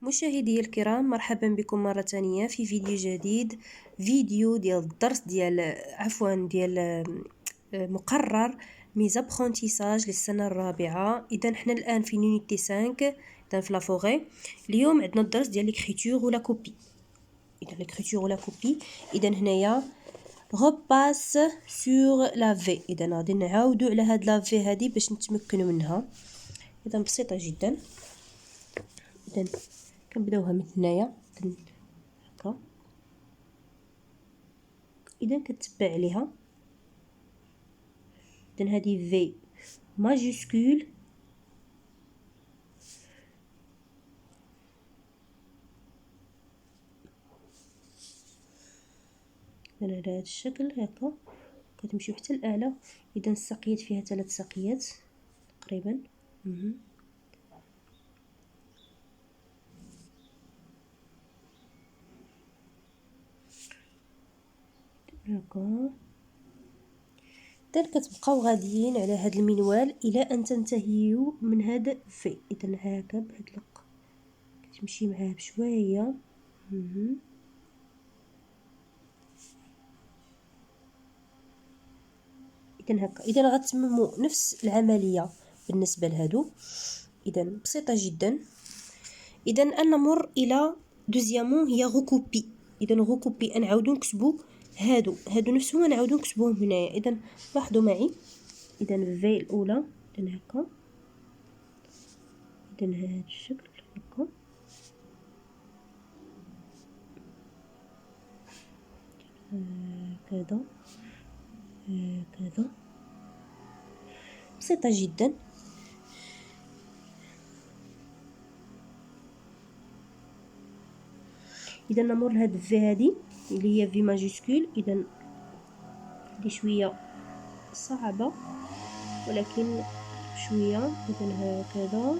مشاهدي الكرام، مرحبا بكم مرة تانية في فيديو جديد. فيديو ديال الدرس ديال مقرر ميزابخونتيساج للسنة الرابعة. إذا حنا الآن في نونيتي 5، إذا في لافوغي. اليوم عندنا الدرس ديال ليكريتور ولا كوبي. إذا ليكريتور ولا كوبي، إذا هنايا غوباس سور لا في. إذا غادي نعاودو على هاد لا في هادي باش نتمكنو منها. إذا بسيطة جدا. إذا كنبداوها من هنايا هكا. اذا كتبع عليها، اذا هذه في ماجيسكول، على هذا الشكل هكا كتمشيو حتى الاعلى. اذا الساقيات فيها 3 ساقيات تقريبا. هكا. اذا كتبقاو غاديين على هذا المنوال الى ان تنتهيو من هذا في. اذا هكا بهاد اللق كتمشي معاه بشويه. اذا هكا. اذا غتمموا نفس العمليه بالنسبه لهادو. اذا بسيطه جدا. اذا نمر الى دوزيامون هي غوكوبي. اذا غوكوبي نعاودو نكتبو هادو نفسهم نعاودو نكتبوهم هنايا. اذا لاحظوا معي. اذا في الاولى اذا هكا. اذا هذا الشكل هكا. كذا كذا. بسيطة جدا. اذا نمر لهاد في هادي اللي هي في ماجيسكول. اذا هادي شويه صعبه ولكن شويه. اذا هكذا.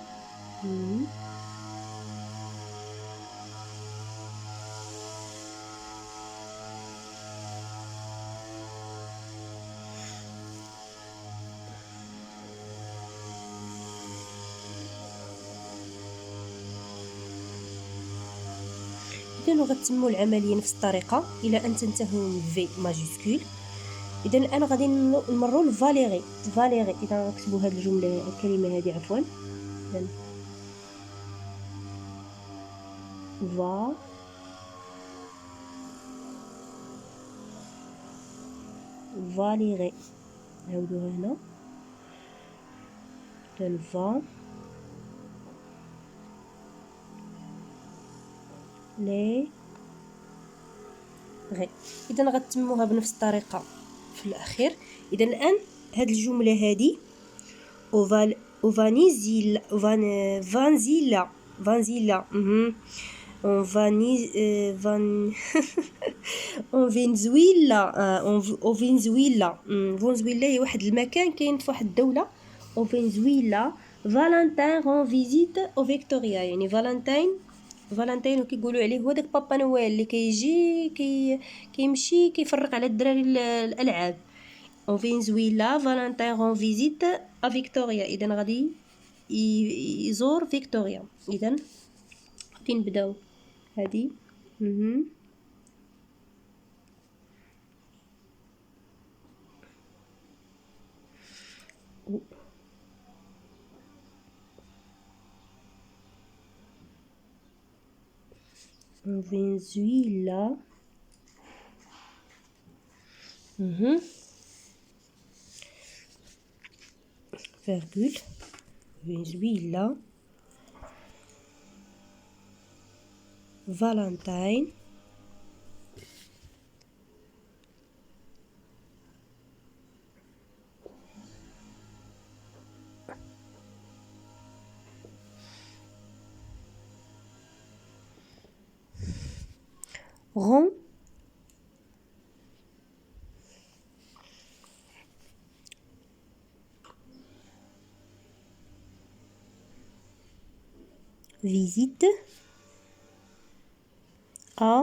إذا غتتموا العمليه نفس الطريقه الى ان تنتهوا من في ماجيسكول. اذا الان غادي نمروا لفاليري. اذا نكتبوا هذه الجمله الكلمه هذه عفوا. اذا فا فاليري. نعاودوها هنا. اذا فا لي غي. اذا غتتموها بنفس الطريقه في الاخير. اذا الان هاد الجمله هذه فانيزيلا فانزيلا فانزيلا اون فان اون فنزويلا. اون فنزويلا. فنزويلا هي واحد المكان كاين في واحد الدوله. او فنزويلا فالنتين رون فيزيت او فيكتوريا. يعني فالنتين وكيقولوا عليه هو داك بابا نويل اللي كيجي كيمشي كيفرق على الدراري الالعاب. او فنزويلا فالنتين رون فيزيت ا فيكتوريا. اذا غادي يزور فيكتوريا. اذا غادي نبداو هذه. فنزويلا. فيرغول. فنزويلا فالنتين rond visite à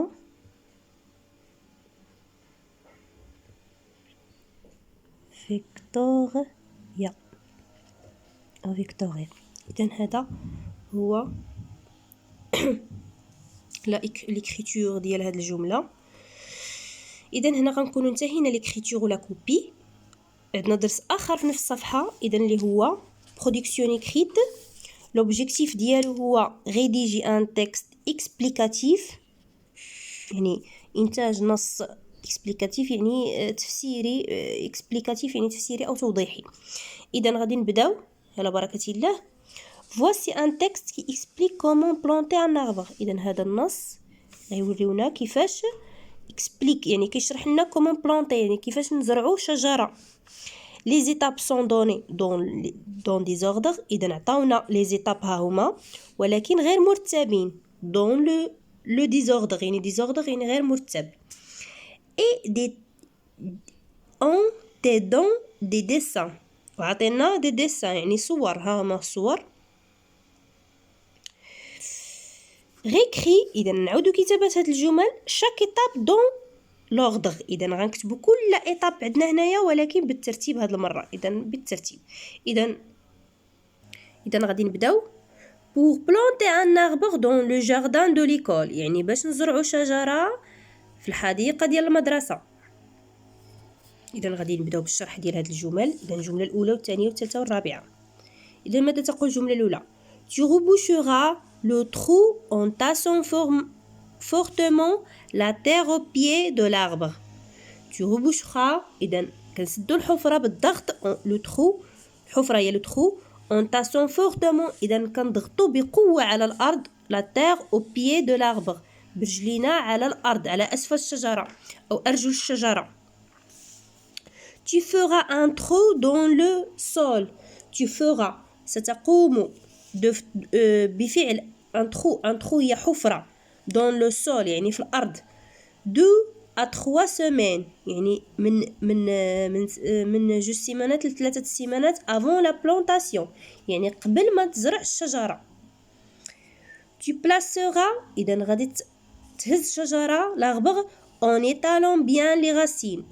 فيكتوريا. إذن هذا هو ليكريتور ديال هاد الجمله. اذا هنا غنكونوا انتهينا ليكريتور ولا كوبي. عندنا درس اخر في نفس الصفحه اذا اللي هو برودكسيون اكريت. لوبجيكتيف ديالو هو ريديجي ان تكست اكسبليكاتيف، يعني انتاج نص اكسبليكاتيف يعني تفسيري، اكسبليكاتيف يعني تفسيري او توضيحي. اذا غادي نبداو على بركه الله. Voici un texte qui explique comment planter un arbre. إذا هذا النص غيوريونا كيفاش explique يعني كيشرح لنا comment planter يعني كيفاش نزرعوا شجرة. Les étapes sont données dans des ordres. إذا عطاونا les étapes ها هما ولكن غير مرتبين dans le désordre يعني désordre يعني غير مرتب. Et te donne des dessins. وعطينا des dessins يعني صور، ها هما الصور. غيكري إذا نعود كتابة هاد الجمل شاك إيتاب دون لوردغ. إذا غنكتبو كل إيتاب عندنا هنايا ولكن بالترتيب هاد المرة. إذا بالترتيب. إذا غادي نبداو. pour planter un arbre dans le jardin de l'école يعني باش نزرعو شجرة في الحديقة ديال المدرسة. إذا غادي نبداو بالشرح ديال هاد الجمل. إذا الجملة الأولى والثانية والثالثة والرابعة. إذا ماذا تقول الجملة الأولى؟ tu reboucheras le trou en tassant fortement la terre au pied de l'arbre. Tu reboucheras إذا كنسدو الحفرة بالضغط le trou، الحفرة هي le trou en tassant fortement إذا كنضغطو بقوة على الأرض la terre au pied de l'arbre برجلينا على الأرض على أسفل الشجرة أو أرجل الشجرة. Tu feras un trou dans le sol. Tu feras ستقوم بفعل un trou هي حفرة dans le sol يعني في الأرض 2 à 3 semaines يعني من 2 سيمانات ل3 سيمانات avant la plantation يعني قبل ما تزرع الشجرة. tu placeras إذا غادي تهز شجرة l'arbre en étalant bien les racines.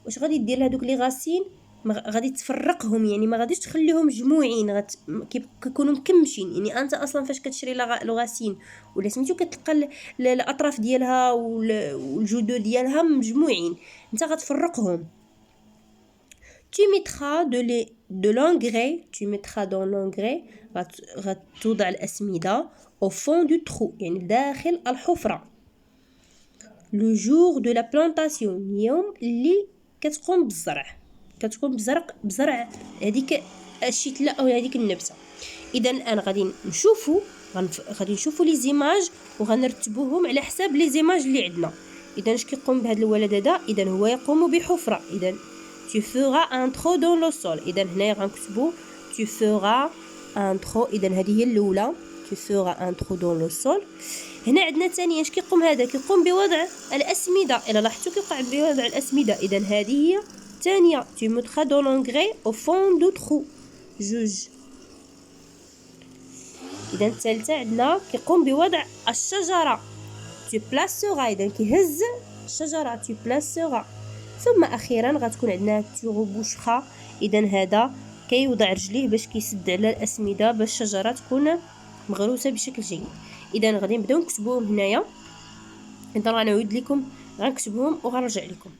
واش غادي دير لهادوك لي غاسين؟ غادي تفرقهم يعني ما غاديش تخليهم مجموعين، كيكونوا مكمشين. يعني انت اصلا فاش كتشري لغاسين ولا سميتو كتلقى الاطراف ديالها والجذور ديالها مجموعين، انت غتفرقهم. tu mettras de l'engrais tu mettras dans l'engrais غتوضع الاسمده au fond du trou يعني داخل الحفره. le jour de la plantation اليوم اللي كتقوم بزرع هذيك الشتله او هذيك النبته. اذا انا غادي نشوفوا لي زيماج وغنرتبوهم على حساب لي زيماج اللي عندنا. اذا اش كيقوم بهذا الولد هذا؟ اذا هو يقوم بحفره. اذا tu feras un trou dans le sol. اذا هنا غنكتبوا tu feras un trou. اذا هذه هي الاولى tu feras un trou dans le sol. هنا عندنا ثانيا اش كيقوم هذا؟ كيقوم بوضع الاسمده. الا لاحظتوا كيوقع بوضع الاسمده. اذا هذه هي ثانيه tu mettras de l'engrais au fond du trou جوج. اذا الثالثه عندنا كيقوم بوضع الشجره tu placeras. اذا كيهز الشجره tu placeras. ثم اخيرا غتكون عندنا tu reboucheras. اذا هذا كيوضع رجليه باش كيسد على الاسمده باش الشجره تكون مغروسه بشكل جيد. اذا غادي نبداو نكتبوهم هنايا. اذا غنعاود لكم غنكتبهم وغنرجع لكم.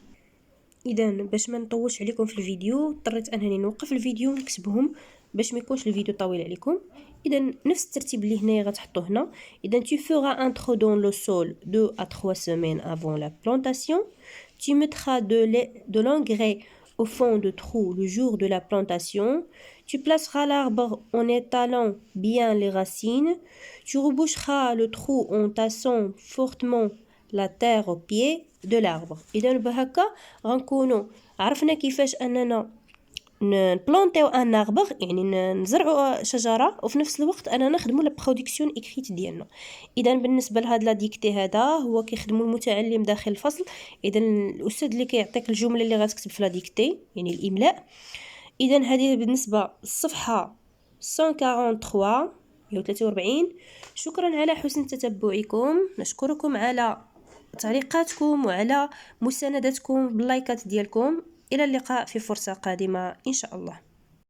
اذا باش ما نطولش عليكم في الفيديو اضطريت انني نوقف الفيديو ونكتبهم باش ما يكونش الفيديو طويل عليكم. اذا نفس الترتيب اللي هنايا غتحطوه هنا. اذا tu feras un trou dans le sol 2 à 3 semaines avant la plantation. tu mettras de l'engrais au fond du trou le jour de la plantation. tu placeras l'arbre en étalant bien les racines. tu reboucheras le trou en tassant fortement la terre au pied de l'arbre. اذا بهكا غنكونوا عرفنا كيفاش اننا نبلونطيو ان اربر يعني نزرعوا شجره وفي نفس الوقت انا نخدموا لا برودكسيون اكريت ديالنا. اذا بالنسبه لهاد لا ديكتي هذا هو كيخدموا المتعلم داخل الفصل. اذا الاستاذ اللي كيعطيك الجمله اللي غتكتب في لا ديكتي يعني الاملاء. اذا هذه بالنسبه للصفحه 143. شكرا على حسن تتبعكم. نشكركم على تعليقاتكم وعلى مساندتكم باللايكات ديالكم. إلى اللقاء في فرصة قادمة إن شاء الله.